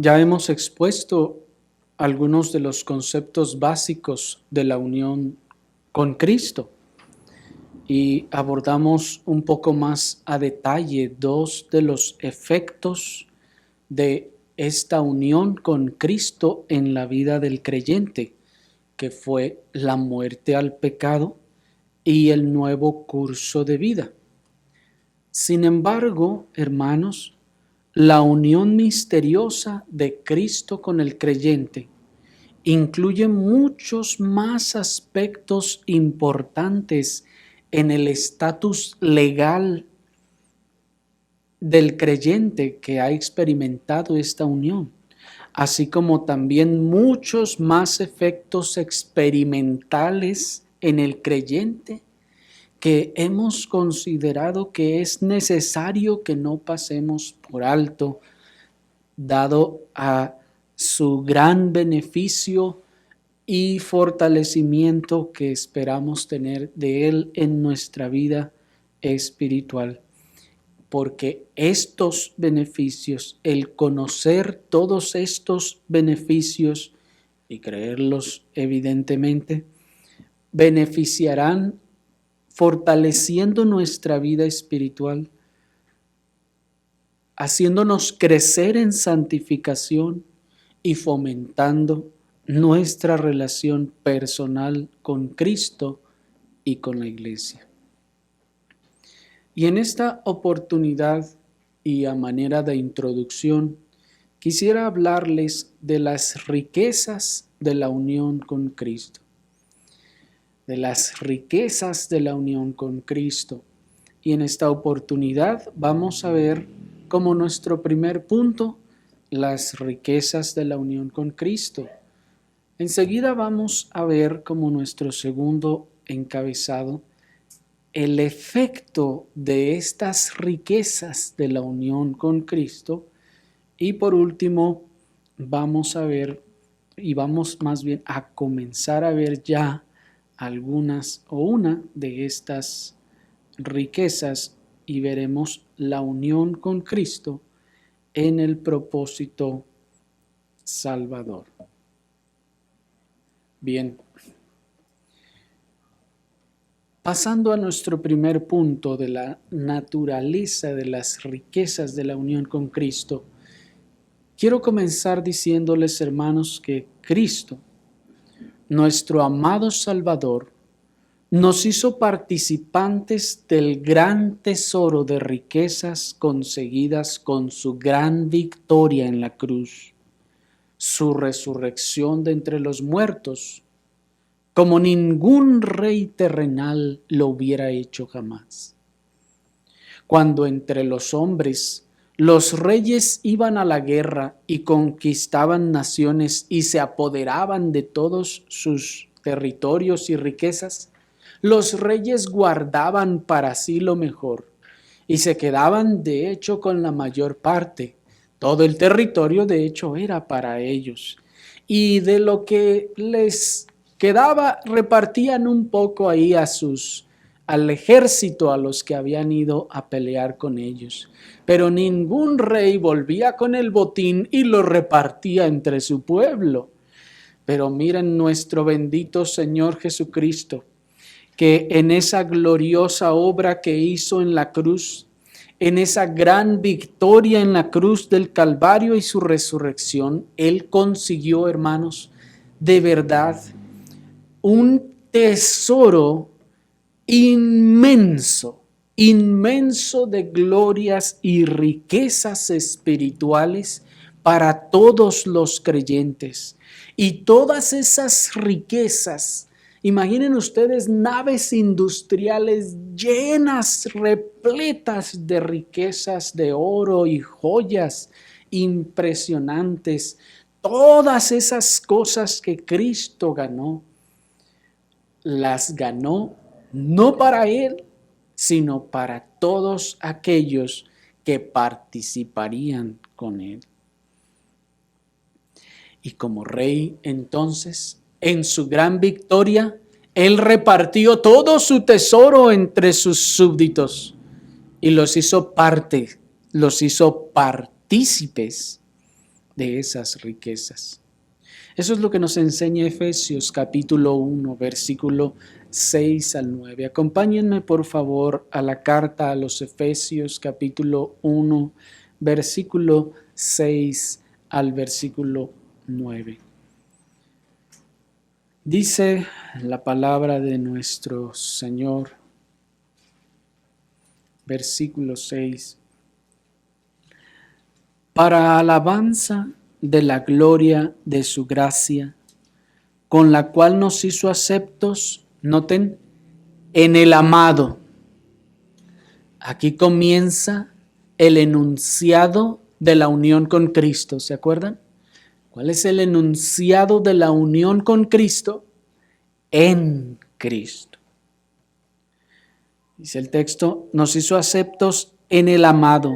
Ya hemos expuesto algunos de los conceptos básicos de la unión con Cristo y abordamos un poco más a detalle dos de los efectos de esta unión con Cristo en la vida del creyente, que fue la muerte al pecado y el nuevo curso de vida. Sin embargo, hermanos, la unión misteriosa de Cristo con el creyente incluye muchos más aspectos importantes en el estatus legal del creyente que ha experimentado esta unión, así como también muchos más efectos experimentales en el creyente que hemos considerado que es necesario que no pasemos por alto, dado a su gran beneficio y fortalecimiento que esperamos tener de Él en nuestra vida espiritual. Porque estos beneficios, el conocer todos estos beneficios y creerlos evidentemente, beneficiarán fortaleciendo nuestra vida espiritual, haciéndonos crecer en santificación y fomentando nuestra relación personal con Cristo y con la Iglesia. Y en esta oportunidad y a manera de introducción, quisiera hablarles de las riquezas de la unión con Cristo. De las riquezas de la unión con Cristo. Y en esta oportunidad vamos a ver como nuestro primer punto las riquezas de la unión con Cristo. Enseguida vamos a ver como nuestro segundo encabezado el efecto de estas riquezas de la unión con Cristo. Y por último vamos a ver y vamos más bien a comenzar a ver ya algunas o una de estas riquezas y veremos la unión con Cristo en el propósito salvador. Bien, pasando a nuestro primer punto de la naturaleza de las riquezas de la unión con Cristo, quiero comenzar diciéndoles, hermanos, que Cristo, nuestro amado Salvador, nos hizo participantes del gran tesoro de riquezas conseguidas con su gran victoria en la cruz, su resurrección de entre los muertos, como ningún rey terrenal lo hubiera hecho jamás. Cuando entre los hombres los reyes iban a la guerra y conquistaban naciones y se apoderaban de todos sus territorios y riquezas, los reyes guardaban para sí lo mejor y se quedaban de hecho con la mayor parte. Todo el territorio de hecho era para ellos. Y de lo que les quedaba repartían un poco ahí al ejército a los que habían ido a pelear con ellos. Pero ningún rey volvía con el botín y lo repartía entre su pueblo. Pero miren nuestro bendito Señor Jesucristo, que en esa gloriosa obra que hizo en la cruz, en esa gran victoria en la cruz del Calvario y su resurrección, Él consiguió, hermanos, de verdad, un tesoro inmenso, inmenso de glorias y riquezas espirituales para todos los creyentes. Y todas esas riquezas, imaginen ustedes naves industriales llenas, repletas de riquezas de oro y joyas impresionantes. Todas esas cosas que Cristo ganó, las ganó no para Él, sino para todos aquellos que participarían con Él. Y como rey, entonces, en su gran victoria, Él repartió todo su tesoro entre sus súbditos y los hizo partícipes de esas riquezas. Eso es lo que nos enseña Efesios capítulo 1, versículo 6 al 9. Acompáñenme por favor a la carta a los Efesios capítulo 1, versículo 6 al versículo 9. Dice la palabra de nuestro Señor, versículo 6. Para alabanza de la gloria de su gracia, con la cual nos hizo aceptos, noten, en el amado. Aquí comienza el enunciado de la unión con Cristo, ¿se acuerdan? ¿Cuál es el enunciado de la unión con Cristo? En Cristo. Dice el texto, nos hizo aceptos en el amado,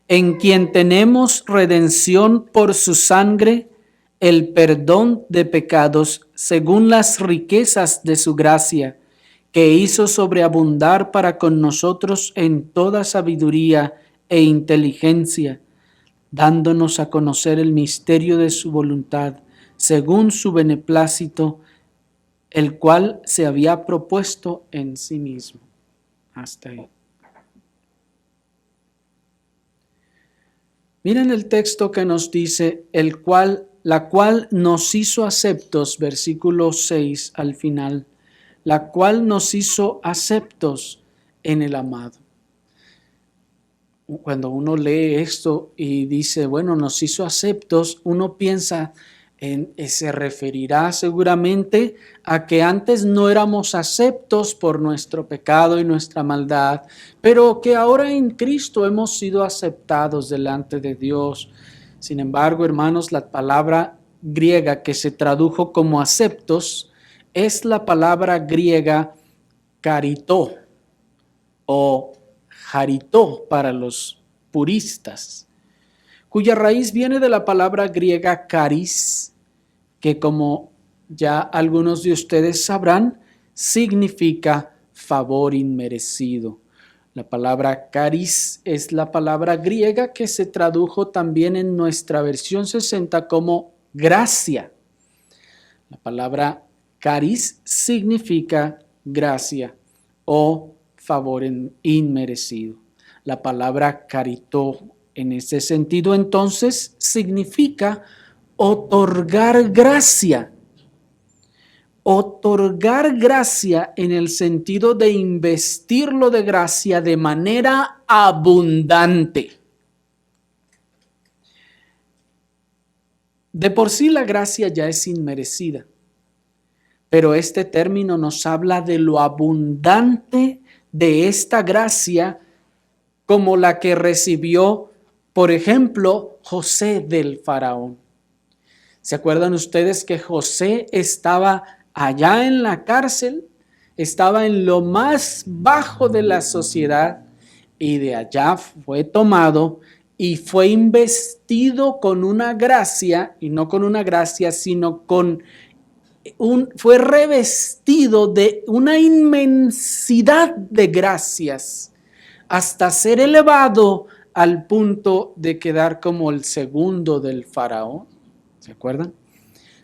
en quien tenemos redención por su sangre, el perdón de pecados, según las riquezas de su gracia, que hizo sobreabundar para con nosotros en toda sabiduría e inteligencia, dándonos a conocer el misterio de su voluntad, según su beneplácito, el cual se había propuesto en sí mismo. Hasta ahí. Miren el texto que nos dice, la cual nos hizo aceptos, versículo 6 al final, la cual nos hizo aceptos en el amado. Cuando uno lee esto y dice, bueno, nos hizo aceptos, uno piensa, se referirá seguramente a que antes no éramos aceptos por nuestro pecado y nuestra maldad, pero que ahora en Cristo hemos sido aceptados delante de Dios. Sin embargo, hermanos, la palabra griega que se tradujo como aceptos es la palabra griega caritó o charitó para los puristas, cuya raíz viene de la palabra griega charis, que como ya algunos de ustedes sabrán, significa favor inmerecido. La palabra charis es la palabra griega que se tradujo también en nuestra versión 60 como gracia. La palabra charis significa gracia o favor inmerecido. La palabra caritó en ese sentido entonces significa otorgar gracia. Otorgar gracia en el sentido de investirlo de gracia de manera abundante. De por sí la gracia ya es inmerecida, pero este término nos habla de lo abundante de esta gracia como la que recibió, por ejemplo, José del faraón. ¿Se acuerdan ustedes que José estaba allá en la cárcel? Estaba en lo más bajo de la sociedad y de allá fue tomado y fue investido con una gracia, y no con una gracia, sino fue revestido de una inmensidad de gracias hasta ser elevado al punto de quedar como el segundo del faraón. ¿Se acuerdan?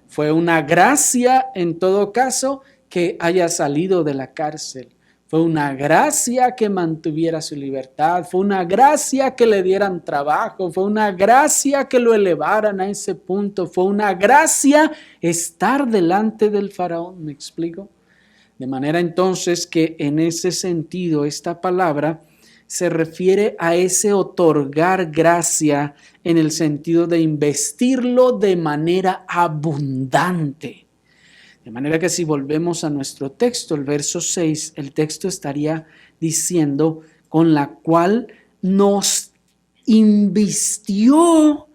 Fue una gracia en todo caso que haya salido de la cárcel. Fue una gracia que mantuviera su libertad. Fue una gracia que le dieran trabajo. Fue una gracia que lo elevaran a ese punto. Fue una gracia estar delante del faraón. ¿Me explico? De manera entonces que en ese sentido esta palabra se refiere a ese otorgar gracia en el sentido de investirlo de manera abundante. De manera que si volvemos a nuestro texto, el verso 6, el texto estaría diciendo, con la cual nos invistió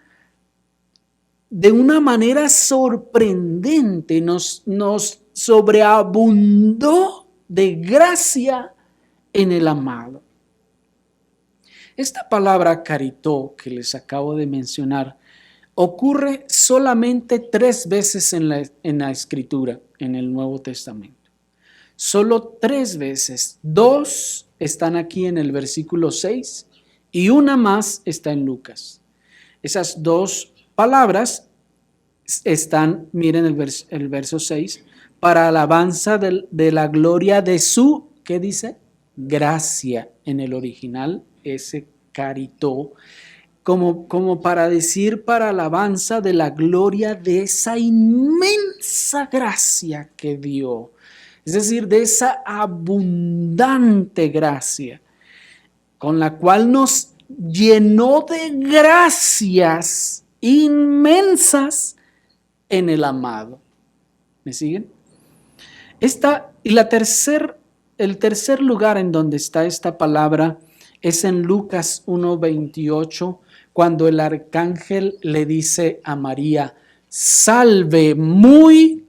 de una manera sorprendente, nos sobreabundó de gracia en el amado. Esta palabra caritó que les acabo de mencionar ocurre solamente 3 veces en la Escritura, en el Nuevo Testamento. Solo 3 veces. 2 están aquí en el versículo 6 y una más está en Lucas. Esas 2 palabras están, miren el verso 6, para alabanza de la gloria de su, ¿qué dice? Gracia. En el original, ese caritó, como para decir para alabanza de la gloria de esa inmensa gracia que dio. Es decir, de esa abundante gracia con la cual nos llenó de gracias inmensas en el amado. ¿Me siguen? El tercer lugar en donde está esta palabra es en Lucas 1:28, cuando el arcángel le dice a María, salve muy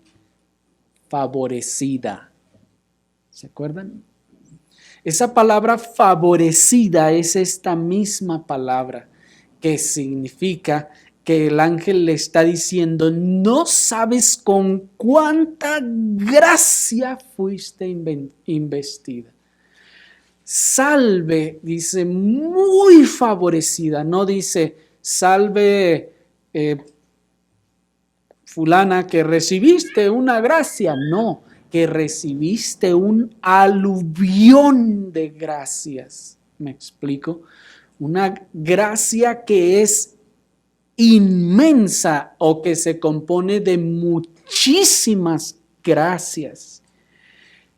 favorecida. ¿Se acuerdan? Esa palabra favorecida es esta misma palabra que significa que el ángel le está diciendo, no sabes con cuánta gracia fuiste investida. Salve, dice, muy favorecida, no dice, salve fulana que recibiste una gracia, no, que recibiste un aluvión de gracias. ¿Me explico? Una gracia que es inmensa o que se compone de muchísimas gracias.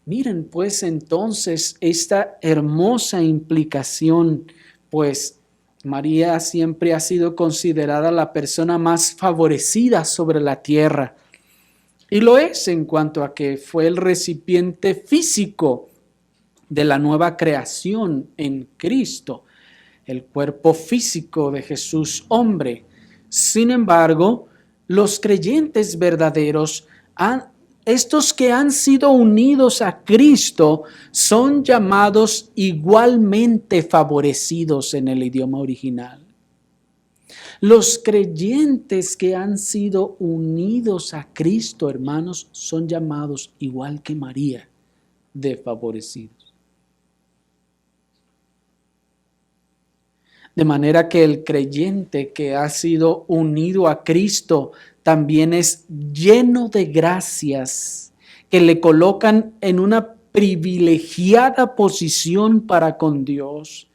Miren pues entonces esta hermosa implicación, pues María siempre ha sido considerada la persona más favorecida sobre la tierra. Y lo es en cuanto a que fue el recipiente físico de la nueva creación en Cristo, el cuerpo físico de Jesús hombre. Sin embargo, los creyentes verdaderos, estos que han sido unidos a Cristo, son llamados igualmente favorecidos en el idioma original. Los creyentes que han sido unidos a Cristo, hermanos, son llamados igual que María, de favorecidos. De manera que el creyente que ha sido unido a Cristo también es lleno de gracias que le colocan en una privilegiada posición para con Dios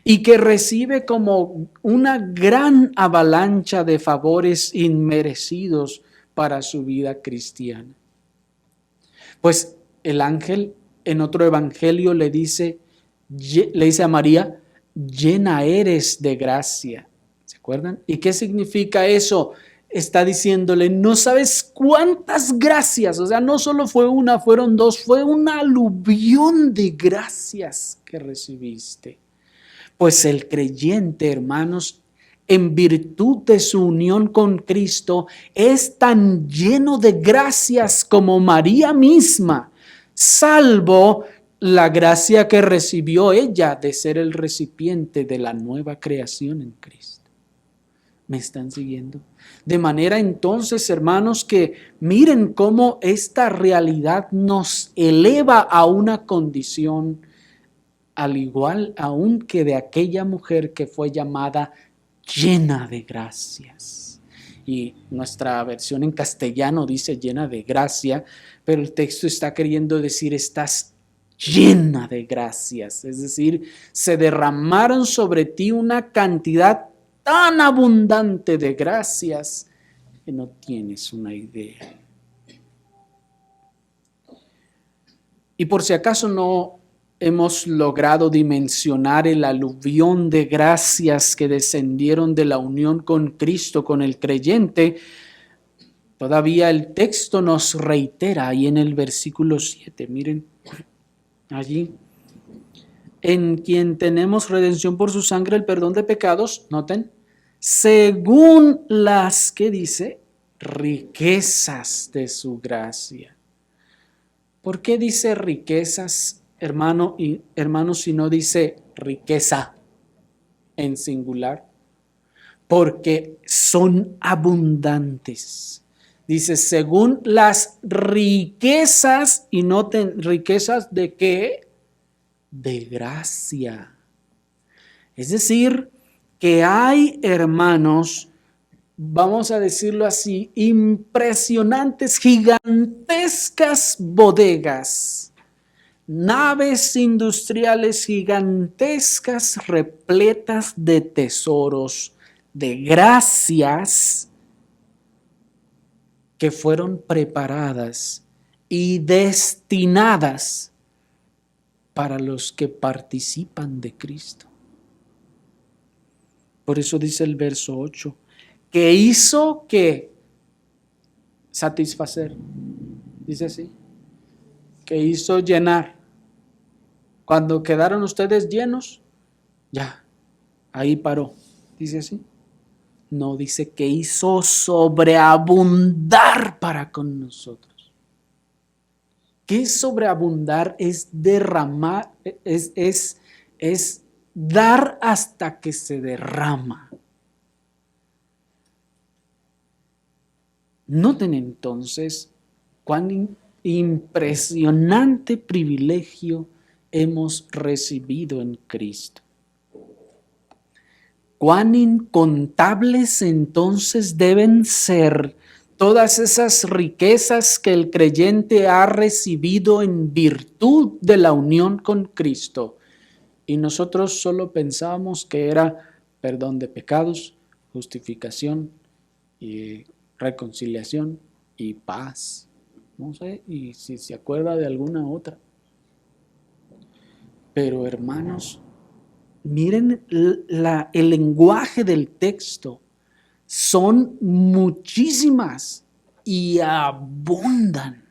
y que recibe como una gran avalancha de favores inmerecidos para su vida cristiana. Pues el ángel en otro evangelio le dice a María, llena eres de gracia. ¿Se acuerdan? ¿Y qué significa eso? Está diciéndole, no sabes cuántas gracias, o sea, no solo fue una, fueron dos, fue un aluvión de gracias que recibiste. Pues el creyente, hermanos, en virtud de su unión con Cristo, es tan lleno de gracias como María misma, salvo la gracia que recibió ella de ser el recipiente de la nueva creación en Cristo. ¿Me están siguiendo? De manera entonces, hermanos, que miren cómo esta realidad nos eleva a una condición al igual aún que de aquella mujer que fue llamada llena de gracias. Y nuestra versión en castellano dice llena de gracia, pero el texto está queriendo decir estás llena de gracias. Es decir, se derramaron sobre ti una cantidad tan abundante de gracias que no tienes una idea. Y por si acaso no hemos logrado dimensionar el aluvión de gracias que descendieron de la unión con Cristo, con el creyente, todavía el texto nos reitera ahí en el versículo 7, miren, allí, en quien tenemos redención por su sangre, el perdón de pecados, noten, según las, ¿qué dice? Riquezas de su gracia. ¿Por qué dice riquezas, hermanos, si no dice riqueza en singular? Porque son abundantes. Dice, según las riquezas, y noten, riquezas de qué? De gracia. Es decir, que hay, hermanos, vamos a decirlo así, impresionantes, gigantescas bodegas, naves industriales gigantescas repletas de tesoros, de gracias que fueron preparadas y destinadas para los que participan de Cristo. Por eso dice el verso 8, que hizo que satisfacer, dice así, que hizo llenar. Cuando quedaron ustedes llenos, ya, ahí paró, dice así. No, dice que hizo sobreabundar para con nosotros. ¿Qué es sobreabundar? Es derramar, es dar hasta que se derrama. Noten entonces cuán impresionante privilegio hemos recibido en Cristo. Cuán incontables entonces deben ser todas esas riquezas que el creyente ha recibido en virtud de la unión con Cristo. Y nosotros solo pensábamos que era perdón de pecados, justificación y reconciliación y paz. No sé, y si se acuerda de alguna otra. Pero hermanos, miren el lenguaje del texto. Son muchísimas y abundan.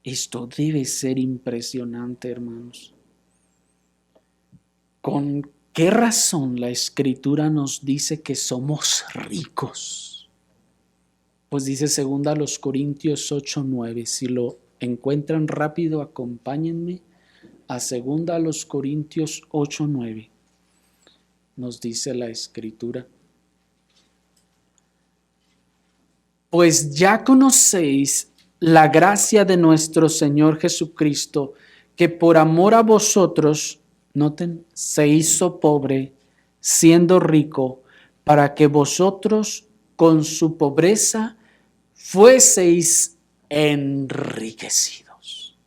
Esto debe ser impresionante, hermanos. ¿Con qué razón la Escritura nos dice que somos ricos? Pues dice 2 Corintios 8:9. Si lo encuentran rápido, acompáñenme a 2 Corintios 8:9. Nos dice la Escritura. Pues ya conocéis la gracia de nuestro Señor Jesucristo, que por amor a vosotros, noten, se hizo pobre, siendo rico, para que vosotros con su pobreza fueseis enriquecidos.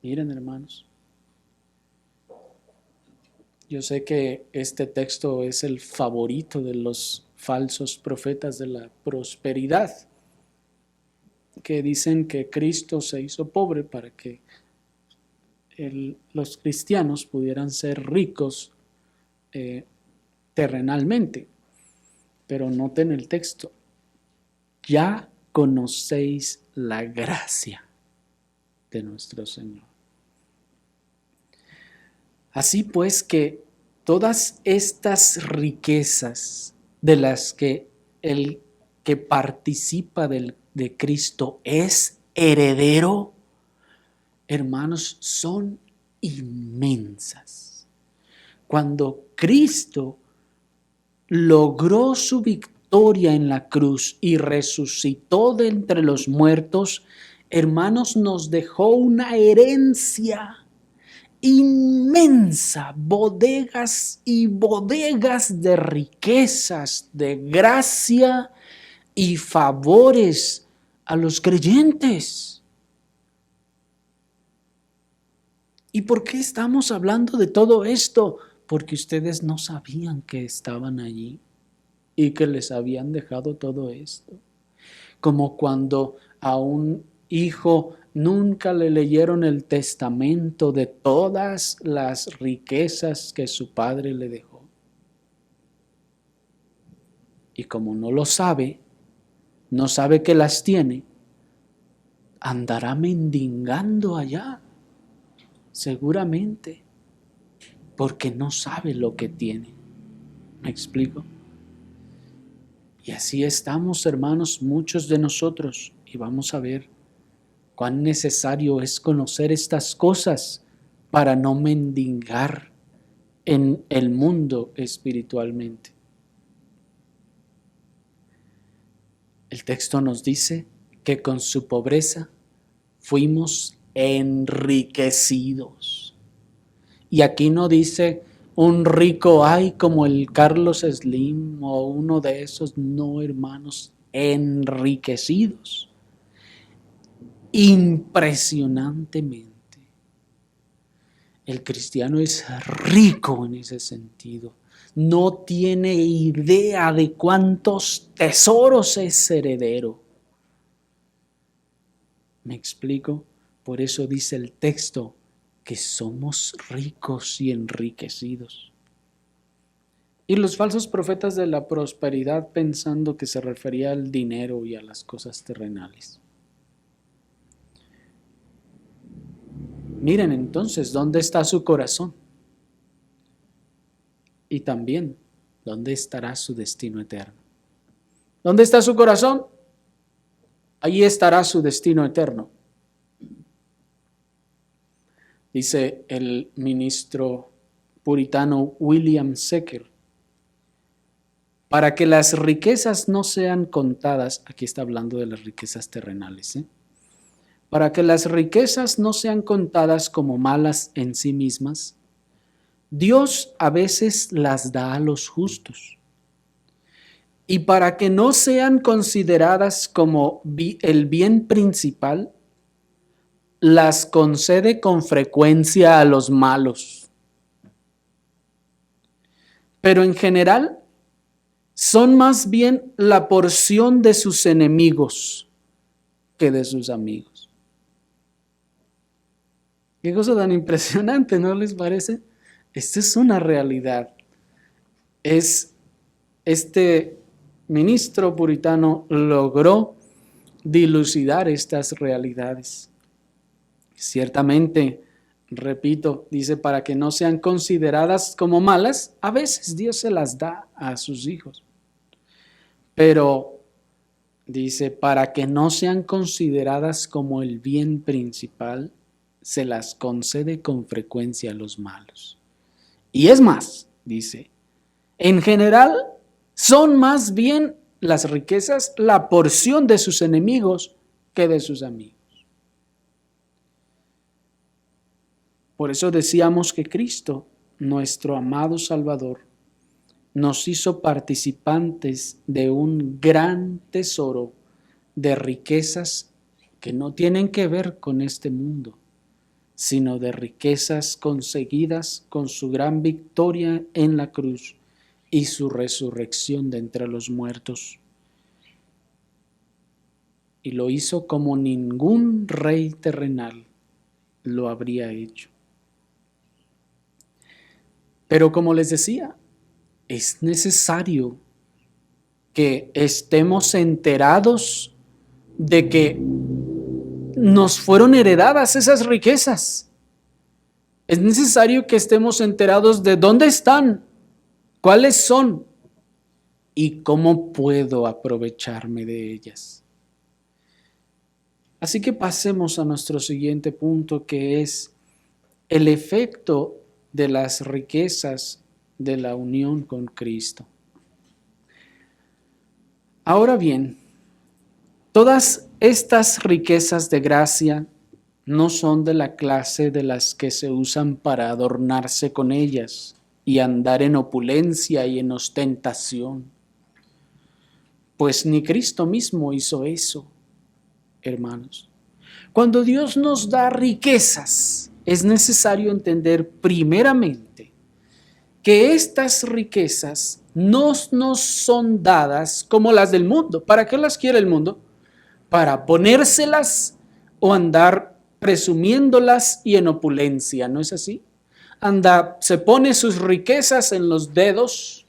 Miren, hermanos. Yo sé que este texto es el favorito de los falsos profetas de la prosperidad, que dicen que Cristo se hizo pobre para que los cristianos pudieran ser ricos terrenalmente. Pero noten el texto, ya conocéis la gracia de nuestro Señor. Así pues que todas estas riquezas de las que el que participa de Cristo es heredero, hermanos, son inmensas. Cuando Cristo logró su victoria en la cruz y resucitó de entre los muertos, hermanos, nos dejó una herencia inmensa, bodegas y bodegas de riquezas, de gracia y favores a los creyentes. ¿Y por qué estamos hablando de todo esto? Porque ustedes no sabían que estaban allí y que les habían dejado todo esto. Como cuando a un hijo nunca le leyeron el testamento de todas las riquezas que su padre le dejó. Y como no lo sabe, no sabe que las tiene, andará mendigando allá, seguramente, porque no sabe lo que tiene. ¿Me explico? Y así estamos, hermanos, muchos de nosotros, y vamos a ver cuán necesario es conocer estas cosas para no mendigar en el mundo espiritualmente. El texto nos dice que con su pobreza fuimos enriquecidos. Y aquí no dice un rico hay como el Carlos Slim o uno de esos, no, hermanos, enriquecidos impresionantemente. El cristiano es rico en ese sentido. No tiene idea de cuántos tesoros es heredero. ¿Me explico? Por eso dice el texto que somos ricos y enriquecidos. Y los falsos profetas de la prosperidad pensando que se refería al dinero y a las cosas terrenales. Miren entonces dónde está su corazón. Y también dónde estará su destino eterno. ¿Dónde está su corazón? Ahí estará su destino eterno. Dice el ministro puritano William Secker, para que las riquezas no sean contadas, aquí está hablando de las riquezas terrenales, para que las riquezas no sean contadas como malas en sí mismas, Dios a veces las da a los justos. Y para que no sean consideradas como el bien principal, las concede con frecuencia a los malos. Pero en general, son más bien la porción de sus enemigos que de sus amigos. Qué cosa tan impresionante, ¿no les parece? Esta es una realidad. Este ministro puritano logró dilucidar estas realidades. Ciertamente, repito, dice, para que no sean consideradas como malas, a veces Dios se las da a sus hijos. Pero dice, para que no sean consideradas como el bien principal, se las concede con frecuencia a los malos. Y es más, dice, en general son más bien las riquezas la porción de sus enemigos que de sus amigos. Por eso decíamos que Cristo, nuestro amado Salvador, nos hizo participantes de un gran tesoro de riquezas que no tienen que ver con este mundo, sino de riquezas conseguidas con su gran victoria en la cruz y su resurrección de entre los muertos. Y lo hizo como ningún rey terrenal lo habría hecho. Pero como les decía, es necesario que estemos enterados de que nos fueron heredadas esas riquezas. Es necesario que estemos enterados de dónde están, cuáles son y cómo puedo aprovecharme de ellas. Así que pasemos a nuestro siguiente punto, que es el efecto de las riquezas de la unión con Cristo. Ahora bien, todas estas riquezas de gracia no son de la clase de las que se usan para adornarse con ellas y andar en opulencia y en ostentación. Pues ni Cristo mismo hizo eso, hermanos. Cuando Dios nos da riquezas, es necesario entender primeramente que estas riquezas no nos son dadas como las del mundo. ¿Para qué las quiere el mundo? Para ponérselas o andar presumiéndolas y en opulencia, ¿no es así? Se pone sus riquezas en los dedos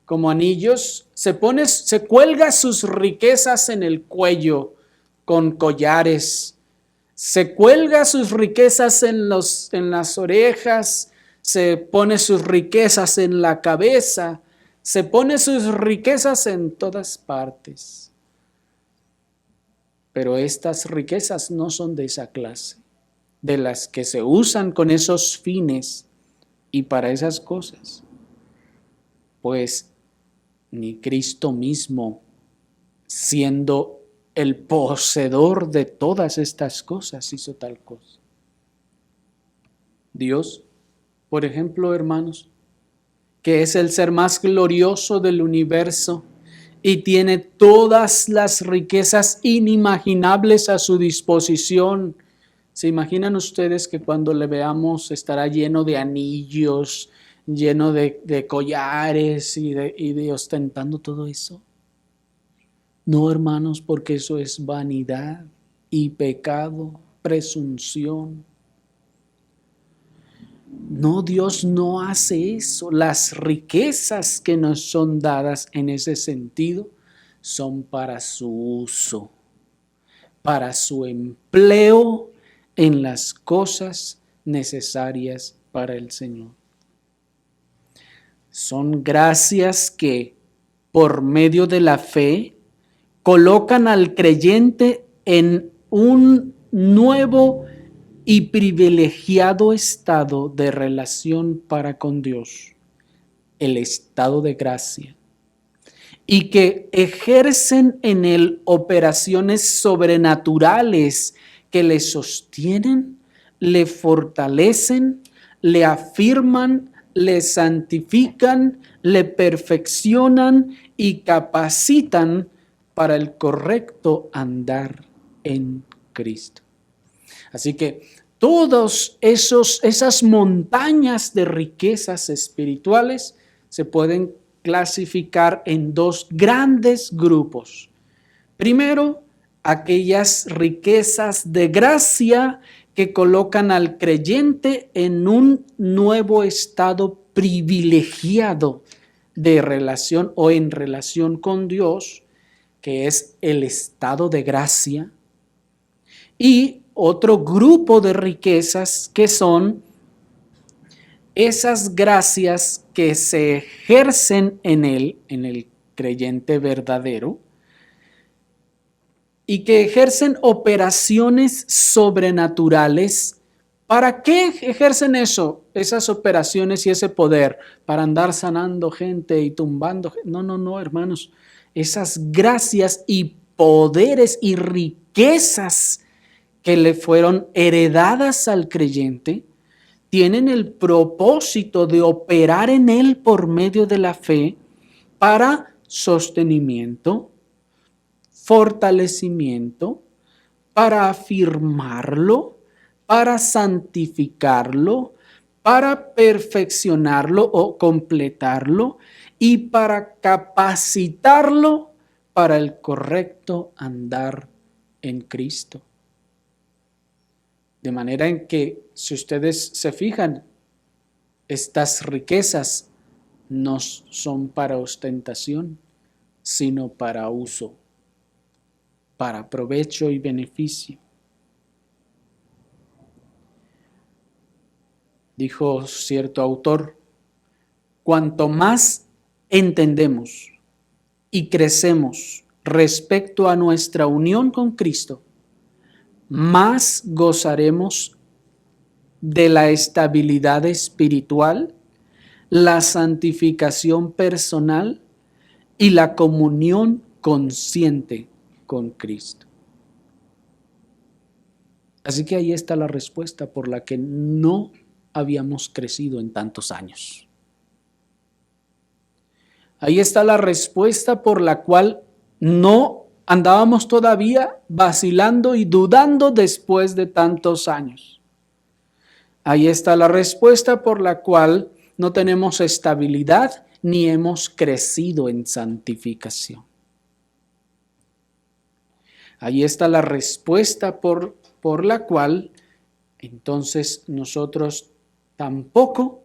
como anillos, se cuelga sus riquezas en el cuello con collares, se cuelga sus riquezas en las orejas, se pone sus riquezas en la cabeza, se pone sus riquezas en todas partes. Pero estas riquezas no son de esa clase, de las que se usan con esos fines y para esas cosas. Pues ni Cristo mismo, siendo el poseedor de todas estas cosas, hizo tal cosa. Dios, por ejemplo, hermanos, que es el ser más glorioso del universo y tiene todas las riquezas inimaginables a su disposición. ¿Se imaginan ustedes que cuando le veamos estará lleno de anillos, lleno de collares y de ostentando todo eso? No, hermanos, porque eso es vanidad y pecado, presunción. No, Dios no hace eso. Las riquezas que nos son dadas en ese sentido son para su uso, para su empleo en las cosas necesarias para el Señor. Son gracias que por medio de la fe colocan al creyente en un nuevo y privilegiado estado de relación para con Dios, el estado de gracia, y que ejercen en él operaciones sobrenaturales que le sostienen, le fortalecen, le afirman, le santifican, le perfeccionan y capacitan para el correcto andar en Cristo. Así que todas esas montañas de riquezas espirituales se pueden clasificar en dos grandes grupos. Primero, aquellas riquezas de gracia que colocan al creyente en un nuevo estado privilegiado de relación o en relación con Dios, que es el estado de gracia. Y otro grupo de riquezas que son esas gracias que se ejercen en él, en el creyente verdadero, y que ejercen operaciones sobrenaturales. ¿Para qué ejercen eso? Esas operaciones y ese poder, para andar sanando gente y tumbando gente. No, hermanos. Esas gracias y poderes y riquezas que le fueron heredadas al creyente, tienen el propósito de operar en él por medio de la fe para sostenimiento, fortalecimiento, para afirmarlo, para santificarlo, para perfeccionarlo o completarlo y para capacitarlo para el correcto andar en Cristo. De manera en que, si ustedes se fijan, estas riquezas no son para ostentación, sino para uso, para provecho y beneficio. Dijo cierto autor, cuanto más entendemos y crecemos respecto a nuestra unión con Cristo, más gozaremos de la estabilidad espiritual, la santificación personal y la comunión consciente con Cristo. Así que ahí está la respuesta por la que no habíamos crecido en tantos años. Ahí está la respuesta por la cual no andábamos todavía vacilando y dudando después de tantos años. Ahí está la respuesta por la cual no tenemos estabilidad ni hemos crecido en santificación. Ahí está la respuesta por la cual entonces nosotros tampoco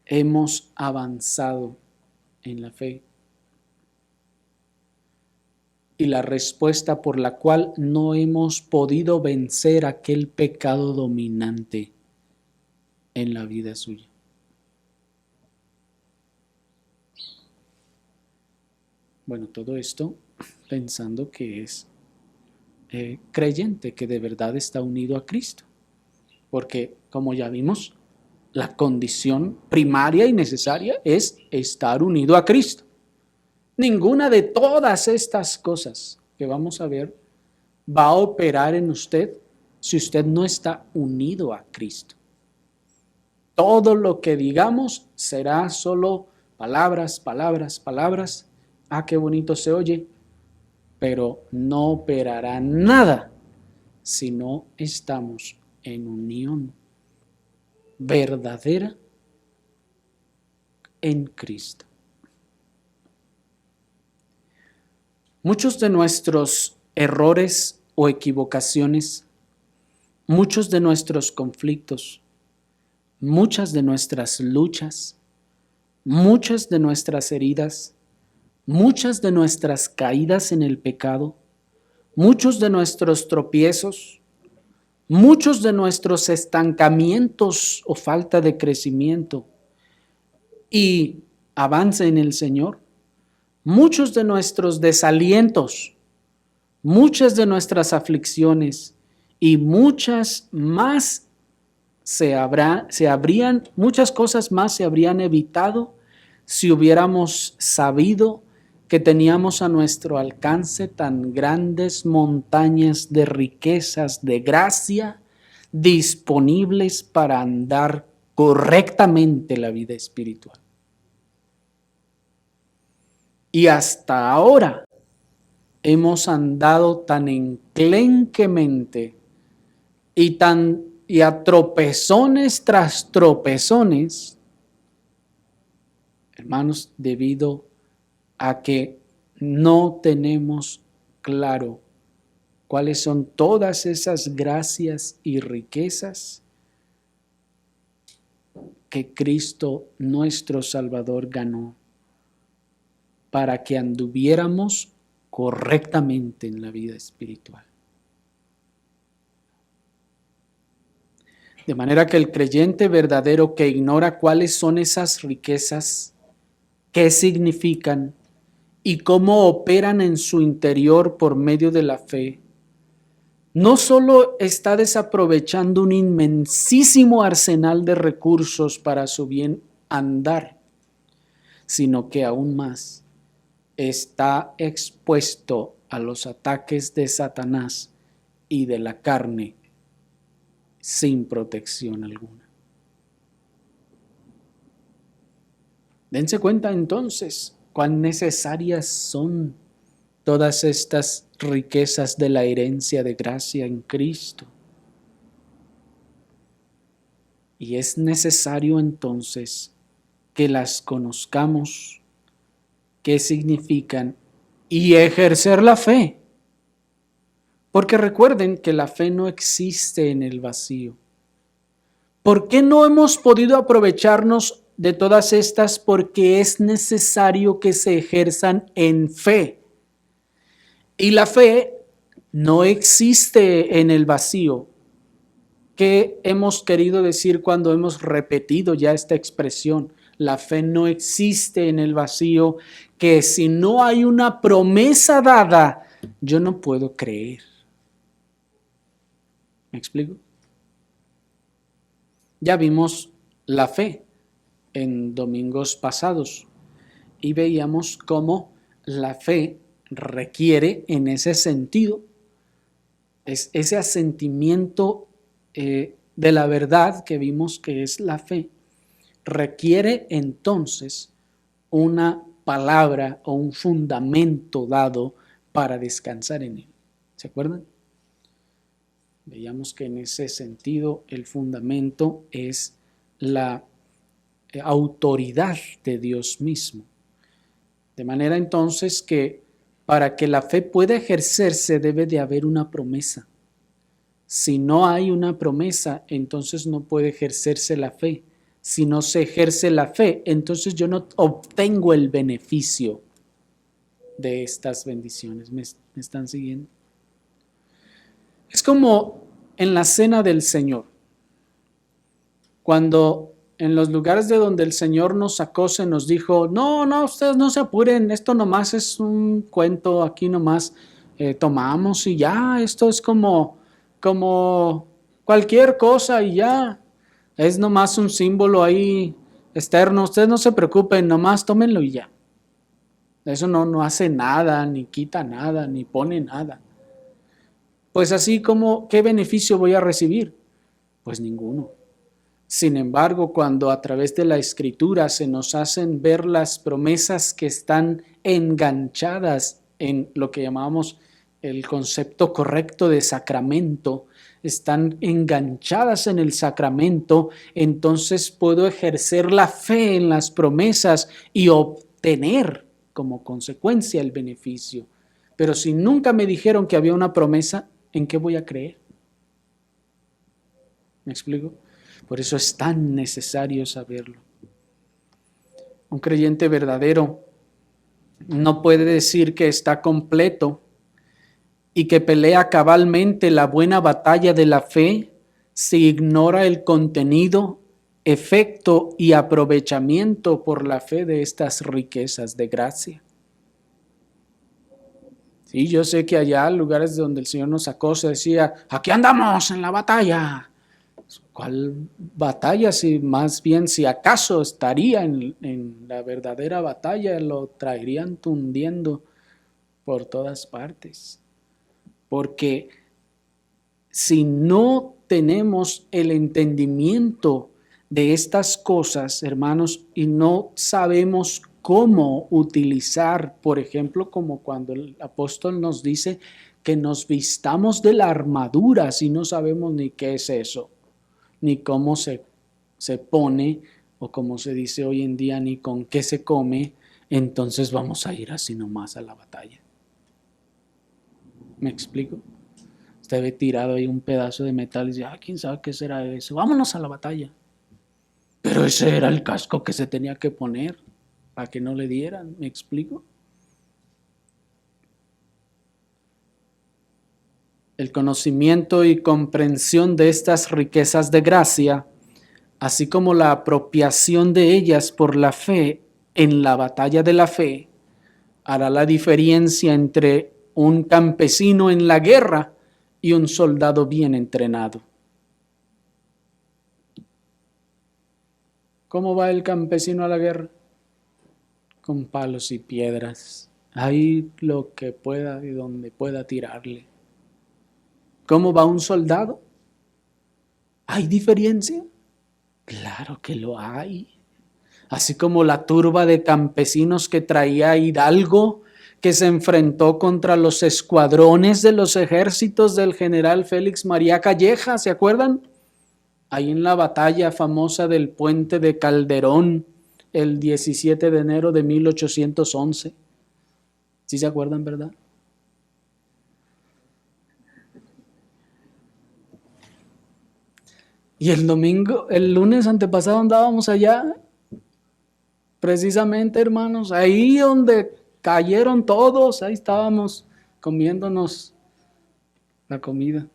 hemos avanzado en la fe. Y la respuesta por la cual no hemos podido vencer aquel pecado dominante en la vida suya. Bueno, todo esto pensando que es creyente, que de verdad está unido a Cristo. Porque, como ya vimos, la condición primaria y necesaria es estar unido a Cristo. Ninguna de todas estas cosas que vamos a ver va a operar en usted si usted no está unido a Cristo. todo lo que digamos será solo palabras, palabras, palabras. Ah, qué bonito se oye, pero no operará nada si no estamos en unión verdadera en Cristo. Muchos de nuestros errores o equivocaciones, muchos de nuestros conflictos, muchas de nuestras luchas, muchas de nuestras heridas, muchas de nuestras caídas en el pecado, muchos de nuestros tropiezos, muchos de nuestros estancamientos o falta de crecimiento y avance en el Señor, muchos de nuestros desalientos, muchas de nuestras aflicciones y muchas más muchas cosas más se habrían evitado si hubiéramos sabido que teníamos a nuestro alcance tan grandes montañas de riquezas, de gracia, disponibles para andar correctamente la vida espiritual. Y hasta ahora hemos andado tan enclenquemente y a tropezones tras tropezones, hermanos, debido a que no tenemos claro cuáles son todas esas gracias y riquezas que Cristo nuestro Salvador ganó para que anduviéramos correctamente en la vida espiritual. De manera que el creyente verdadero que ignora cuáles son esas riquezas, qué significan y cómo operan en su interior por medio de la fe, no solo está desaprovechando un inmensísimo arsenal de recursos para su bien andar, sino que aún más está expuesto a los ataques de Satanás y de la carne sin protección alguna. Dense cuenta entonces cuán necesarias son todas estas riquezas de la herencia de gracia en Cristo. Y es necesario entonces que las conozcamos, qué significan y ejercer la fe. Porque recuerden que la fe no existe en el vacío. ¿Por qué no hemos podido aprovecharnos de todas estas? Porque es necesario que se ejerzan en fe. Y la fe no existe en el vacío. ¿Qué hemos querido decir cuando hemos repetido ya esta expresión? La fe no existe en el vacío, que si no hay una promesa dada, yo no puedo creer. ¿Me explico? Ya vimos la fe en domingos pasados y veíamos cómo la fe requiere en ese sentido, es ese asentimiento de la verdad que vimos que es la fe, requiere entonces una palabra o un fundamento dado para descansar en él. ¿Se acuerdan? Veíamos que en ese sentido el fundamento es la autoridad de Dios mismo. De manera entonces que para que la fe pueda ejercerse debe de haber una promesa. Si no hay una promesa, entonces no puede ejercerse la fe. Si no se ejerce la fe, entonces yo no obtengo el beneficio de estas bendiciones. ¿Me están siguiendo? Es como en la cena del Señor. Cuando en los lugares de donde el Señor nos sacó se nos dijo, no, ustedes no se apuren, esto nomás es un cuento, aquí nomás tomamos y ya, esto es como cualquier cosa y ya, es nomás un símbolo ahí externo, ustedes no se preocupen, nomás tómenlo y ya. Eso no hace nada, ni quita nada, ni pone nada. Pues así como, ¿qué beneficio voy a recibir? Pues ninguno. Sin embargo, cuando a través de la Escritura se nos hacen ver las promesas que están enganchadas en lo que llamamos el concepto correcto de sacramento, están enganchadas en el sacramento, entonces puedo ejercer la fe en las promesas y obtener como consecuencia el beneficio. Pero si nunca me dijeron que había una promesa, ¿en qué voy a creer? ¿Me explico? Por eso es tan necesario saberlo. Un creyente verdadero no puede decir que está completo y que pelea cabalmente la buena batalla de la fe si ignora el contenido, efecto y aprovechamiento por la fe de estas riquezas de gracia. Sí, yo sé que allá, lugares donde el Señor nos sacó, se decía, aquí andamos en la batalla. ¿Cuál batalla? Si más bien, si acaso estaría en la verdadera batalla, lo traerían tundiendo por todas partes. Porque si no tenemos el entendimiento de estas cosas, hermanos, y no sabemos cómo utilizar, por ejemplo, como cuando el apóstol nos dice que nos vistamos de la armadura, si no sabemos ni qué es eso, ni cómo se pone, o como se dice hoy en día, ni con qué se come, entonces vamos a ir así nomás a la batalla. ¿Me explico? Usted ve tirado ahí un pedazo de metal y dice, ¿quién sabe qué será eso? Vámonos a la batalla. Pero ese era el casco que se tenía que poner para que no le dieran, ¿me explico? El conocimiento y comprensión de estas riquezas de gracia, así como la apropiación de ellas por la fe en la batalla de la fe, hará la diferencia entre un campesino en la guerra y un soldado bien entrenado. ¿Cómo va el campesino a la guerra? Con palos y piedras, ahí lo que pueda y donde pueda tirarle. ¿Cómo va un soldado? ¿Hay diferencia? Claro que lo hay. Así como la turba de campesinos que traía Hidalgo, que se enfrentó contra los escuadrones de los ejércitos del general Félix María Calleja, ¿se acuerdan? Ahí en la batalla famosa del puente de Calderón, el 17 de enero de 1811. ¿Sí se acuerdan, verdad? Y el lunes antepasado andábamos allá, precisamente, hermanos, ahí donde cayeron todos, ahí estábamos comiéndonos la comida.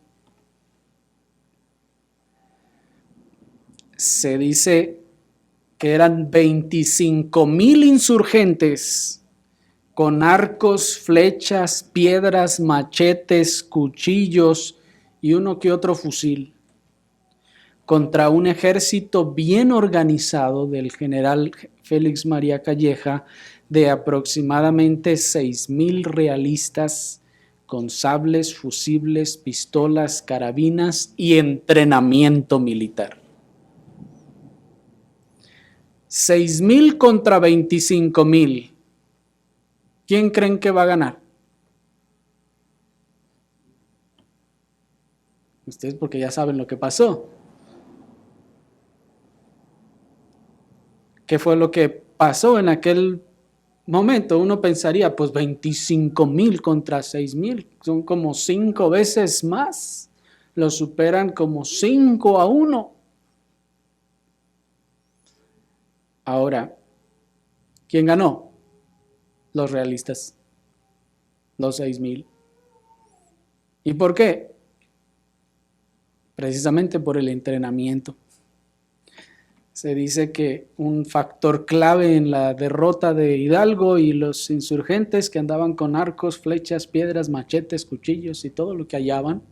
Se dice que eran 25,000 insurgentes con arcos, flechas, piedras, machetes, cuchillos y uno que otro fusil, contra un ejército bien organizado del general Félix María Calleja de aproximadamente 6,000 realistas con sables, fusibles, pistolas, carabinas y entrenamiento militar. 6,000 contra 25,000. ¿Quién creen que va a ganar? Ustedes porque ya saben lo que pasó. ¿Qué fue lo que pasó en aquel momento? Uno pensaría, pues 25,000 contra 6,000, son como 5 veces más. Lo superan como 5-1. Ahora, ¿quién ganó? Los realistas, los 6,000. ¿Y por qué? Precisamente por el entrenamiento. Se dice que un factor clave en la derrota de Hidalgo y los insurgentes que andaban con arcos, flechas, piedras, machetes, cuchillos y todo lo que hallaban,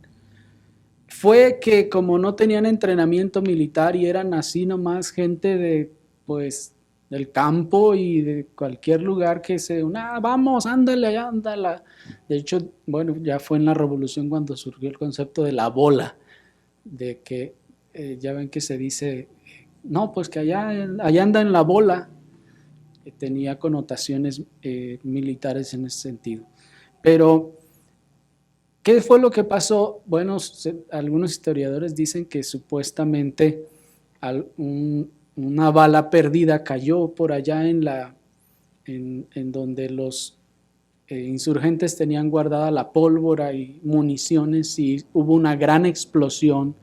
fue que como no tenían entrenamiento militar y eran así nomás gente de, pues, del campo y de cualquier lugar que vamos, ándale, ándale. De hecho, bueno, ya fue en la Revolución cuando surgió el concepto de la bola, de que ya ven que se dice no, pues que allá anda en la bola, que tenía connotaciones militares en ese sentido. Pero, ¿qué fue lo que pasó? Bueno, algunos historiadores dicen que supuestamente una bala perdida cayó por allá en donde los insurgentes tenían guardada la pólvora y municiones, y hubo una gran explosión.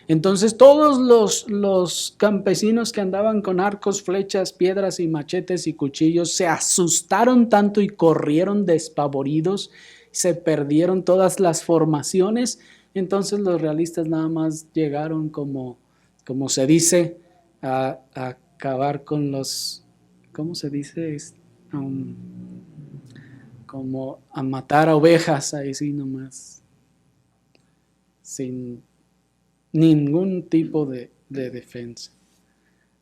Entonces todos los campesinos que andaban con arcos, flechas, piedras y machetes y cuchillos se asustaron tanto y corrieron despavoridos, se perdieron todas las formaciones. Entonces los realistas nada más llegaron, como se dice, a acabar con los, ¿cómo se dice? Como a matar a ovejas ahí sí nomás, sin ningún tipo de defensa.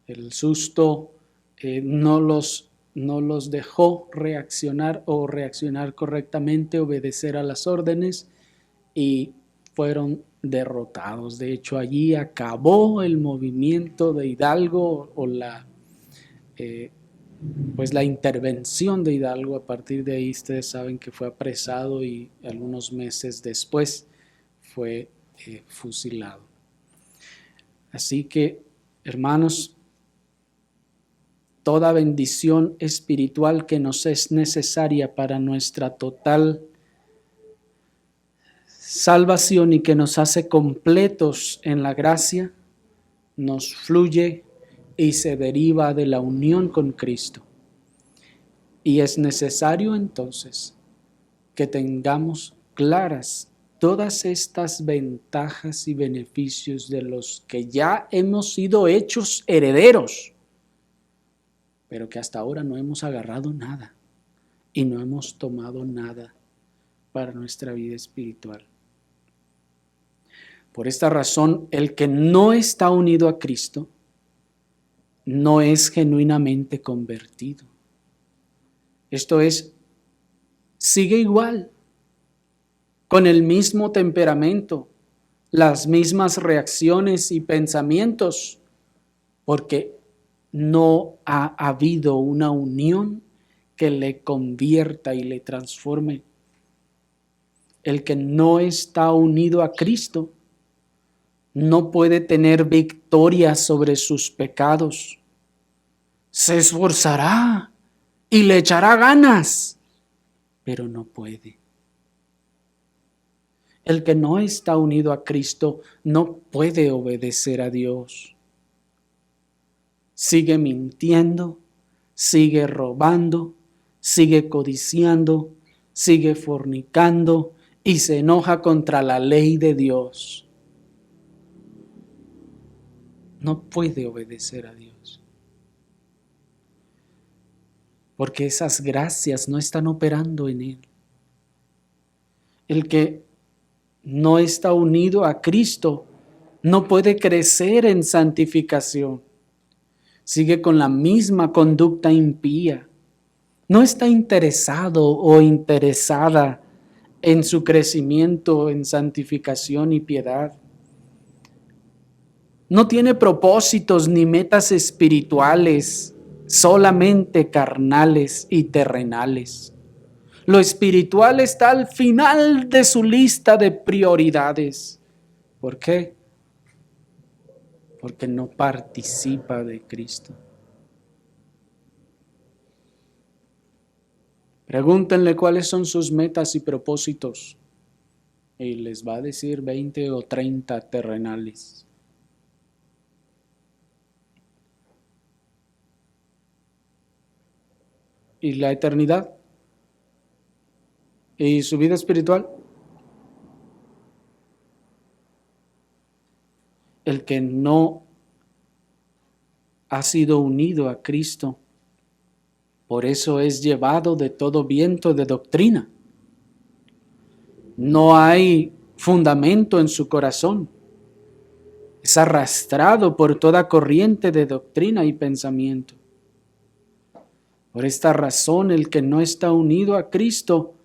El susto no los dejó reaccionar correctamente, obedecer a las órdenes, y fueron derrotados. De hecho, allí acabó el movimiento de Hidalgo, o pues la intervención de Hidalgo. A partir de ahí ustedes saben que fue apresado y algunos meses después fue fusilado. Así que, hermanos, toda bendición espiritual que nos es necesaria para nuestra total salvación y que nos hace completos en la gracia, nos fluye y se deriva de la unión con Cristo. Y es necesario entonces que tengamos claras todas estas ventajas y beneficios de los que ya hemos sido hechos herederos, pero que hasta ahora no hemos agarrado nada y no hemos tomado nada para nuestra vida espiritual. Por esta razón, el que no está unido a Cristo no es genuinamente convertido. Esto es, sigue igual, con el mismo temperamento, las mismas reacciones y pensamientos, porque no ha habido una unión que le convierta y le transforme. El que no está unido a Cristo no puede tener victoria sobre sus pecados. Se esforzará y le echará ganas, pero no puede. El que no está unido a Cristo no puede obedecer a Dios. Sigue mintiendo, sigue robando, sigue codiciando, sigue fornicando y se enoja contra la ley de Dios. No puede obedecer a Dios, porque esas gracias no están operando en él. El que no está unido a Cristo no puede crecer en santificación. Sigue con la misma conducta impía. No está interesado o interesada en su crecimiento en santificación y piedad. No tiene propósitos ni metas espirituales, solamente carnales y terrenales. Lo espiritual está al final de su lista de prioridades. ¿Por qué? Porque no participa de Cristo. Pregúntenle cuáles son sus metas y propósitos, y les va a decir 20 o 30 terrenales. ¿Y la eternidad? ¿Y su vida espiritual? El que no ha sido unido a Cristo, por eso es llevado de todo viento de doctrina. No hay fundamento en su corazón. Es arrastrado por toda corriente de doctrina y pensamiento. Por esta razón, el que no está unido a Cristo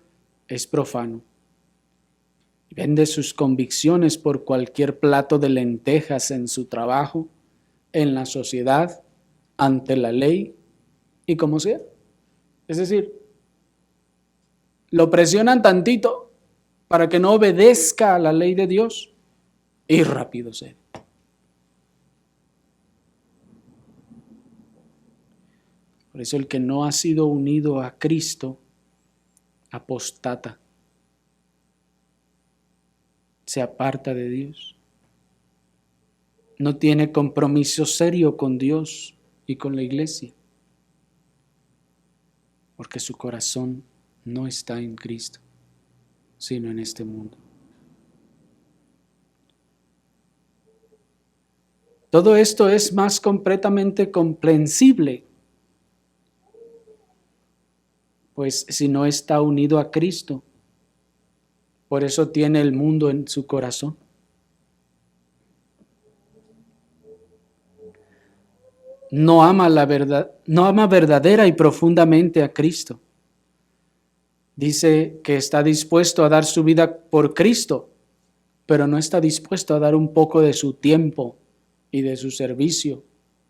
es profano. Vende sus convicciones por cualquier plato de lentejas en su trabajo, en la sociedad, ante la ley y como sea. Es decir, lo presionan tantito para que no obedezca a la ley de Dios y rápido cede. Por eso el que no ha sido unido a Cristo apostata, se aparta de Dios, no tiene compromiso serio con Dios y con la iglesia, porque su corazón no está en Cristo, sino en este mundo. Todo esto es más completamente comprensible, pues si no está unido a Cristo, por eso tiene el mundo en su corazón. No ama la verdad, no ama verdadera y profundamente a Cristo. Dice que está dispuesto a dar su vida por Cristo, pero no está dispuesto a dar un poco de su tiempo y de su servicio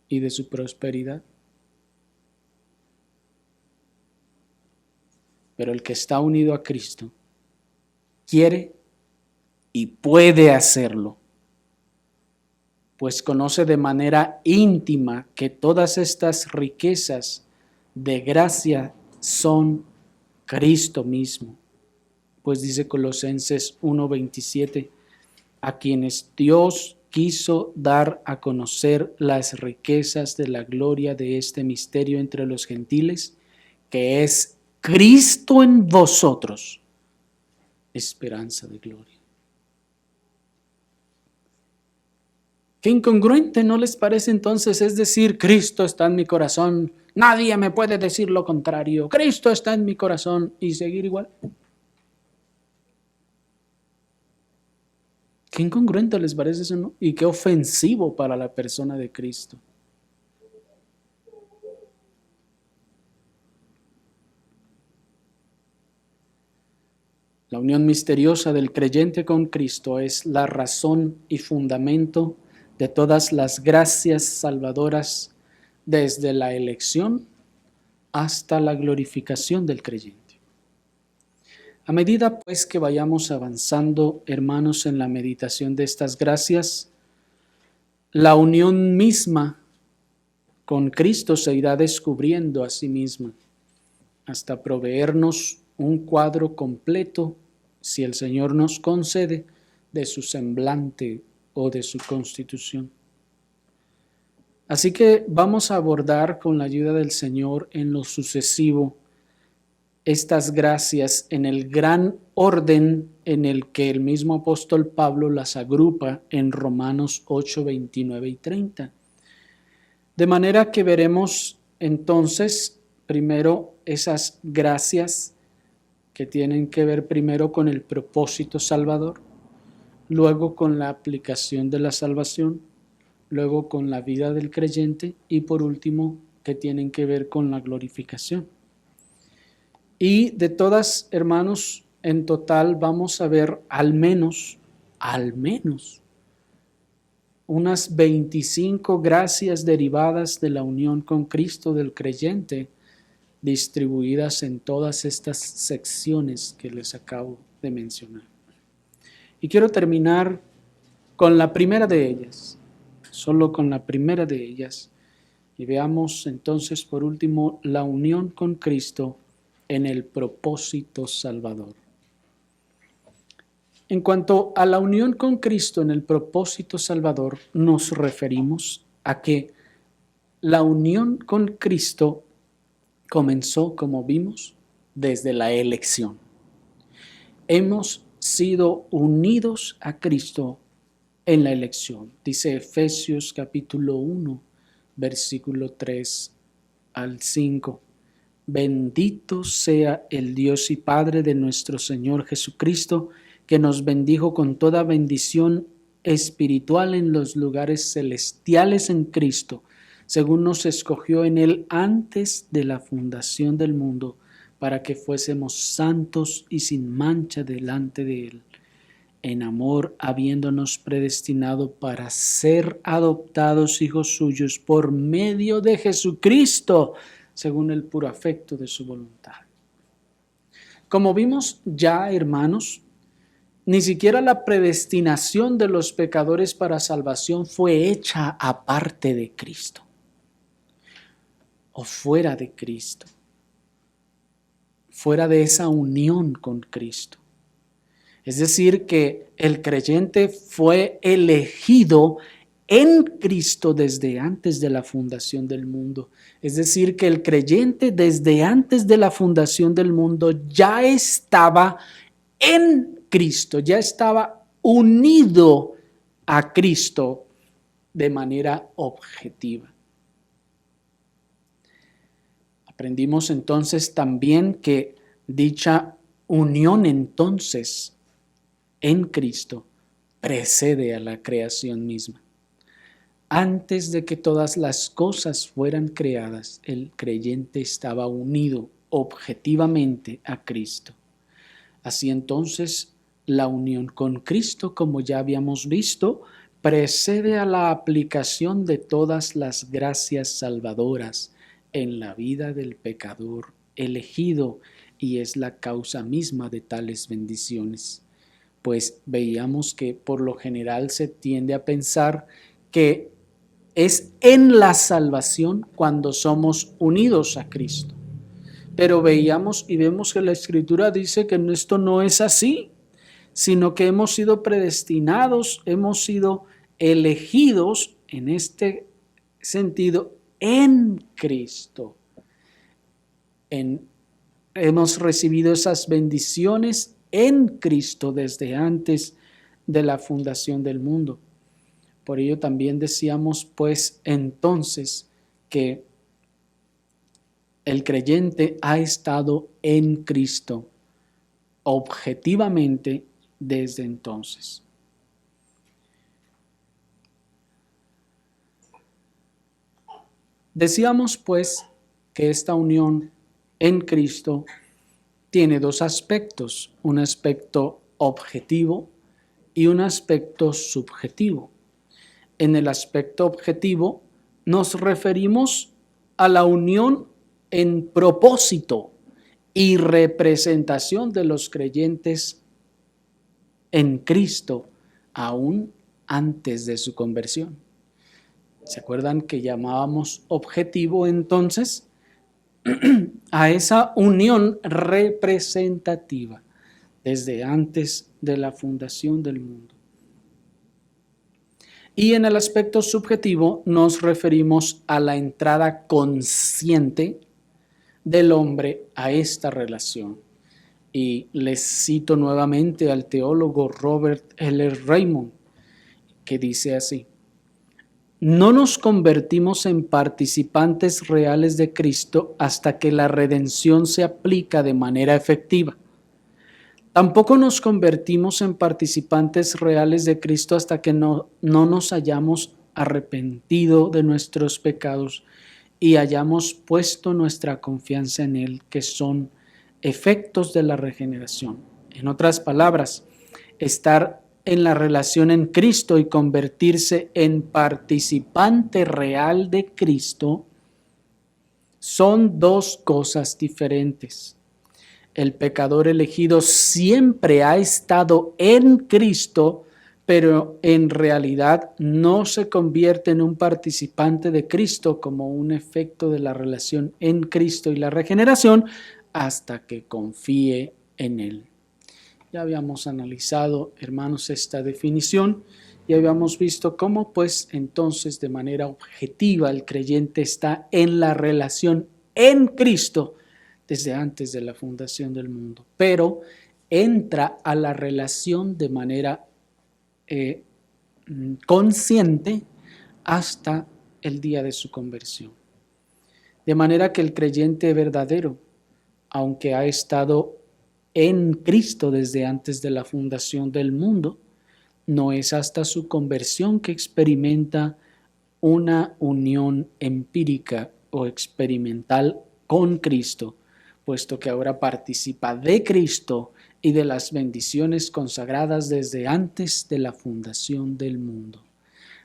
y de su prosperidad. Pero el que está unido a Cristo quiere y puede hacerlo, pues conoce de manera íntima que todas estas riquezas de gracia son Cristo mismo. Pues dice Colosenses 1:27, a quienes Dios quiso dar a conocer las riquezas de la gloria de este misterio entre los gentiles, que es Cristo en vosotros, esperanza de gloria. Qué incongruente, ¿no les parece entonces? Es decir, Cristo está en mi corazón, nadie me puede decir lo contrario, Cristo está en mi corazón y seguir igual. Qué incongruente les parece eso, ¿no? Y qué ofensivo para la persona de Cristo. La unión misteriosa del creyente con Cristo es la razón y fundamento de todas las gracias salvadoras desde la elección hasta la glorificación del creyente. A medida pues que vayamos avanzando, hermanos, en la meditación de estas gracias, la unión misma con Cristo se irá descubriendo a sí misma hasta proveernos un cuadro completo, si el Señor nos concede, de su semblante o de su constitución. Así que vamos a abordar con la ayuda del Señor en lo sucesivo estas gracias en el gran orden en el que el mismo apóstol Pablo las agrupa en Romanos 8, 29 y 30. De manera que veremos entonces primero esas gracias que tienen que ver primero con el propósito salvador, luego con la aplicación de la salvación, luego con la vida del creyente y por último que tienen que ver con la glorificación. Y de todas, hermanos, en total vamos a ver al menos, unas 25 gracias derivadas de la unión con Cristo del creyente, distribuidas en todas estas secciones que les acabo de mencionar. Y quiero terminar con la primera de ellas, solo con la primera de ellas, y veamos entonces por último la unión con Cristo en el propósito salvador. En cuanto a la unión con Cristo en el propósito salvador, nos referimos a que la unión con Cristo comenzó, como vimos, desde la elección. Hemos sido unidos a Cristo en la elección. Dice Efesios capítulo 1, versículo 3 al 5. Bendito sea el Dios y Padre de nuestro Señor Jesucristo, que nos bendijo con toda bendición espiritual en los lugares celestiales en Cristo, según nos escogió en Él antes de la fundación del mundo, para que fuésemos santos y sin mancha delante de Él. en amor, habiéndonos predestinado para ser adoptados hijos suyos por medio de Jesucristo, según el puro afecto de su voluntad. Como vimos ya, hermanos, ni siquiera la predestinación de los pecadores para salvación fue hecha aparte de Cristo o fuera de Cristo, fuera de esa unión con Cristo. Es decir, que el creyente fue elegido en Cristo desde antes de la fundación del mundo. Es decir, que el creyente desde antes de la fundación del mundo ya estaba en Cristo, ya estaba unido a Cristo de manera objetiva. Aprendimos entonces también que dicha unión entonces en Cristo precede a la creación misma. Antes de que todas las cosas fueran creadas, el creyente estaba unido objetivamente a Cristo. Así entonces, la unión con Cristo, como ya habíamos visto, precede a la aplicación de todas las gracias salvadoras en la vida del pecador elegido y es la causa misma de tales bendiciones. Pues veíamos que por lo general se tiende a pensar que es en la salvación cuando somos unidos a Cristo. Pero veíamos y vemos que la Escritura dice que esto no es así, sino que hemos sido predestinados, hemos sido elegidos en este sentido en Cristo. Hemos recibido esas bendiciones en Cristo desde antes de la fundación del mundo. Por ello también decíamos pues entonces que el creyente ha estado en Cristo objetivamente desde entonces. Decíamos pues que esta unión en Cristo tiene dos aspectos, un aspecto objetivo y un aspecto subjetivo. En el aspecto objetivo nos referimos a la unión en propósito y representación de los creyentes en Cristo, aún antes de su conversión. ¿Se acuerdan que llamábamos objetivo entonces a esa unión representativa desde antes de la fundación del mundo? Y en el aspecto subjetivo nos referimos a la entrada consciente del hombre a esta relación. Y les cito nuevamente al teólogo Robert L. Raymond, que dice así: no nos convertimos en participantes reales de Cristo hasta que la redención se aplica de manera efectiva. Tampoco nos convertimos en participantes reales de Cristo hasta que no nos hayamos arrepentido de nuestros pecados y hayamos puesto nuestra confianza en Él, que son efectos de la regeneración. En otras palabras, estar en la relación en Cristo y convertirse en participante real de Cristo son dos cosas diferentes. El pecador elegido siempre ha estado en Cristo, pero en realidad no se convierte en un participante de Cristo como un efecto de la relación en Cristo y la regeneración hasta que confíe en Él. Ya habíamos analizado, hermanos, esta definición y habíamos visto cómo, pues, entonces, de manera objetiva, el creyente está en la relación en Cristo desde antes de la fundación del mundo, pero entra a la relación de manera consciente hasta el día de su conversión. De manera que el creyente verdadero, aunque ha estado en Cristo desde antes de la fundación del mundo, no es hasta su conversión que experimenta una unión empírica o experimental con Cristo, puesto que ahora participa de Cristo y de las bendiciones consagradas desde antes de la fundación del mundo.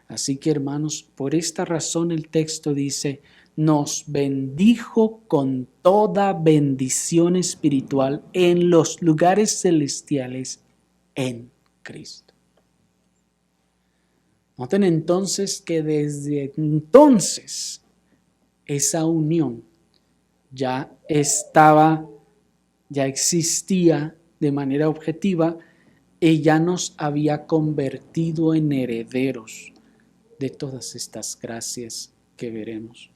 Así que, hermanos, por esta razón el texto dice, nos bendijo con toda bendición espiritual en los lugares celestiales en Cristo. Noten entonces que desde entonces esa unión ya existía de manera objetiva y ya nos había convertido en herederos de todas estas gracias que veremos.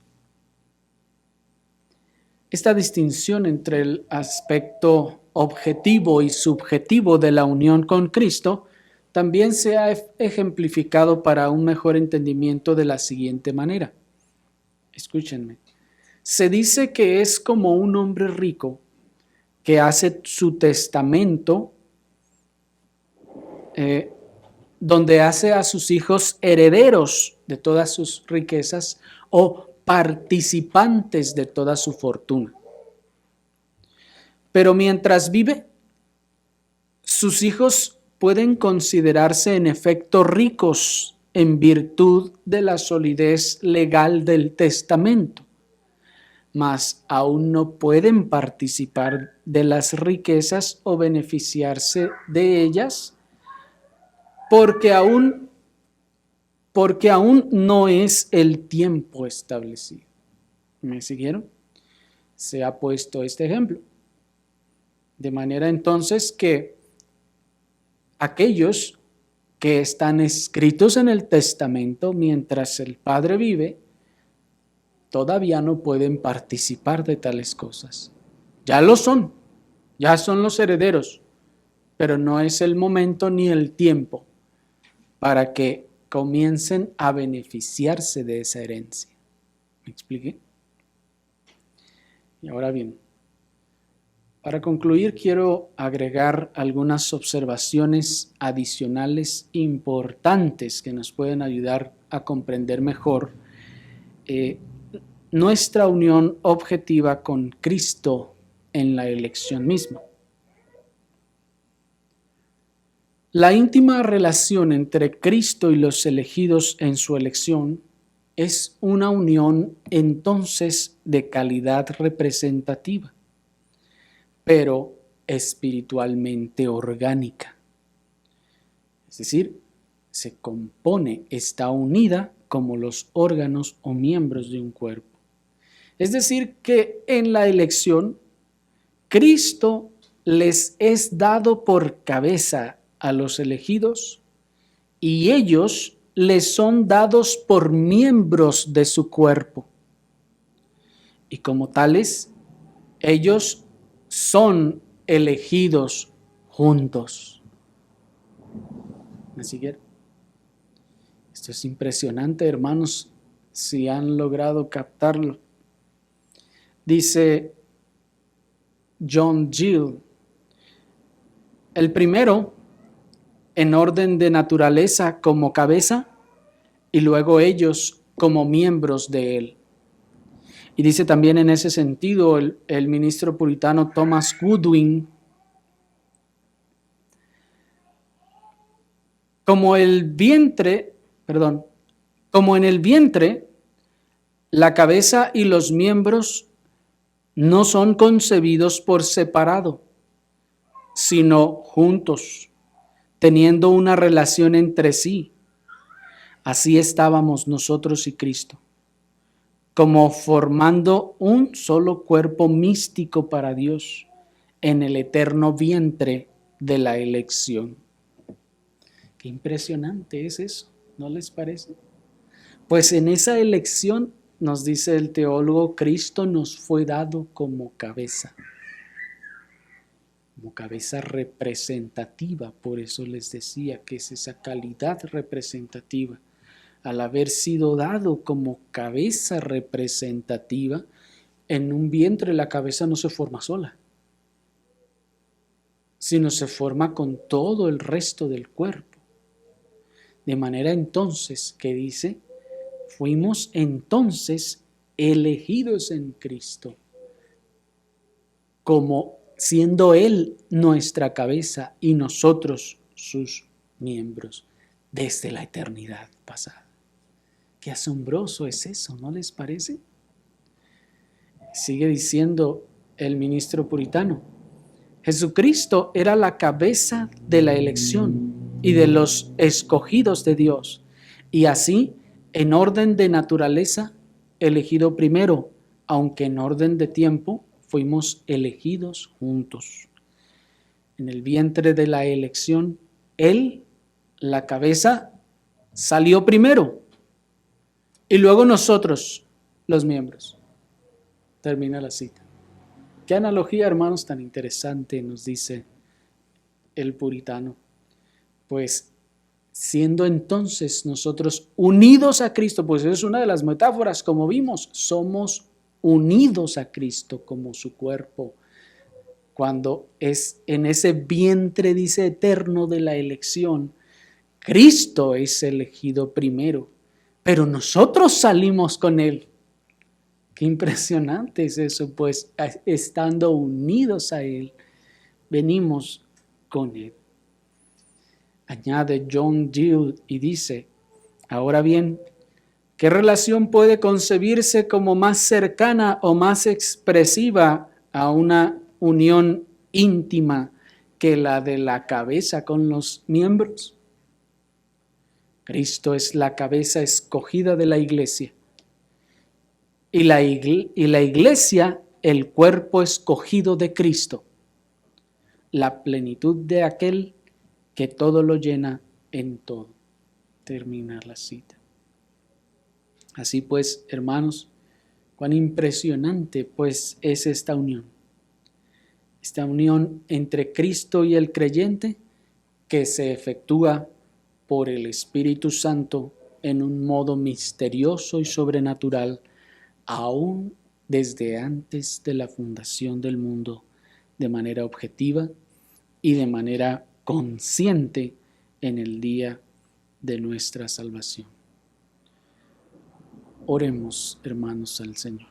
Esta distinción entre el aspecto objetivo y subjetivo de la unión con Cristo también se ha ejemplificado para un mejor entendimiento de la siguiente manera. Escúchenme. Se dice que es como un hombre rico que hace su testamento donde hace a sus hijos herederos de todas sus riquezas o participantes de toda su fortuna. Pero mientras vive, sus hijos pueden considerarse en efecto ricos en virtud de la solidez legal del testamento, mas aún no pueden participar de las riquezas o beneficiarse de ellas porque aún no es el tiempo establecido. ¿Me siguieron? Se ha puesto este ejemplo. De manera entonces que aquellos que están escritos en el testamento mientras el Padre vive, todavía no pueden participar de tales cosas. Ya lo son, ya son los herederos, pero no es el momento ni el tiempo para que comiencen a beneficiarse de esa herencia. ¿Me expliqué? Y ahora bien, para concluir quiero agregar algunas observaciones adicionales importantes que nos pueden ayudar a comprender mejor nuestra unión objetiva con Cristo en la elección misma. La íntima relación entre Cristo y los elegidos en su elección es una unión entonces de calidad representativa, pero espiritualmente orgánica. Es decir, se compone, está unida como los órganos o miembros de un cuerpo. Es decir, que en la elección, Cristo les es dado por cabeza a los elegidos y ellos les son dados por miembros de su cuerpo. Y como tales, ellos son elegidos juntos. ¿Me siguieron? Esto es impresionante, hermanos, si han logrado captarlo. Dice John Gill, el primero en orden de naturaleza como cabeza y luego ellos como miembros de él. Y dice también en ese sentido el ministro puritano Thomas Goodwin, como en el vientre, la cabeza y los miembros no son concebidos por separado, sino juntos, teniendo una relación entre sí. Así estábamos nosotros y Cristo, como formando un solo cuerpo místico para Dios en el eterno vientre de la elección. Qué impresionante es eso, ¿no les parece? Pues en esa elección, nos dice el teólogo, Cristo nos fue dado como cabeza representativa. Por eso les decía que es esa calidad representativa. Al haber sido dado como cabeza representativa, en un vientre la cabeza no se forma sola, sino se forma con todo el resto del cuerpo. De manera entonces que dice, fuimos entonces elegidos en Cristo como siendo Él nuestra cabeza y nosotros sus miembros desde la eternidad pasada. Qué asombroso es eso, ¿no les parece? Sigue diciendo el ministro puritano: Jesucristo era la cabeza de la elección y de los escogidos de Dios, y así, en orden de naturaleza, elegido primero, aunque en orden de tiempo fuimos elegidos juntos. En el vientre de la elección, Él, la cabeza, salió primero, y luego nosotros, los miembros. Termina la cita. Qué analogía, hermanos, tan interesante nos dice el puritano. Pues siendo entonces nosotros unidos a Cristo, pues es una de las metáforas, como vimos, somos unidos a Cristo como su cuerpo. Cuando es en ese vientre, dice, eterno de la elección, Cristo es elegido primero, pero nosotros salimos con Él. Qué impresionante es eso, pues estando unidos a Él, venimos con Él. Añade John Gill y dice: ahora bien, ¿qué relación puede concebirse como más cercana o más expresiva a una unión íntima que la de la cabeza con los miembros? Cristo es la cabeza escogida de la iglesia. Y la iglesia, el cuerpo escogido de Cristo, la plenitud de aquel que todo lo llena en todo. Termina la cita. Así pues, hermanos, cuán impresionante pues es esta unión entre Cristo y el creyente, que se efectúa por el Espíritu Santo en un modo misterioso y sobrenatural, aún desde antes de la fundación del mundo, de manera objetiva y de manera consciente en el día de nuestra salvación. Oremos, hermanos, al Señor.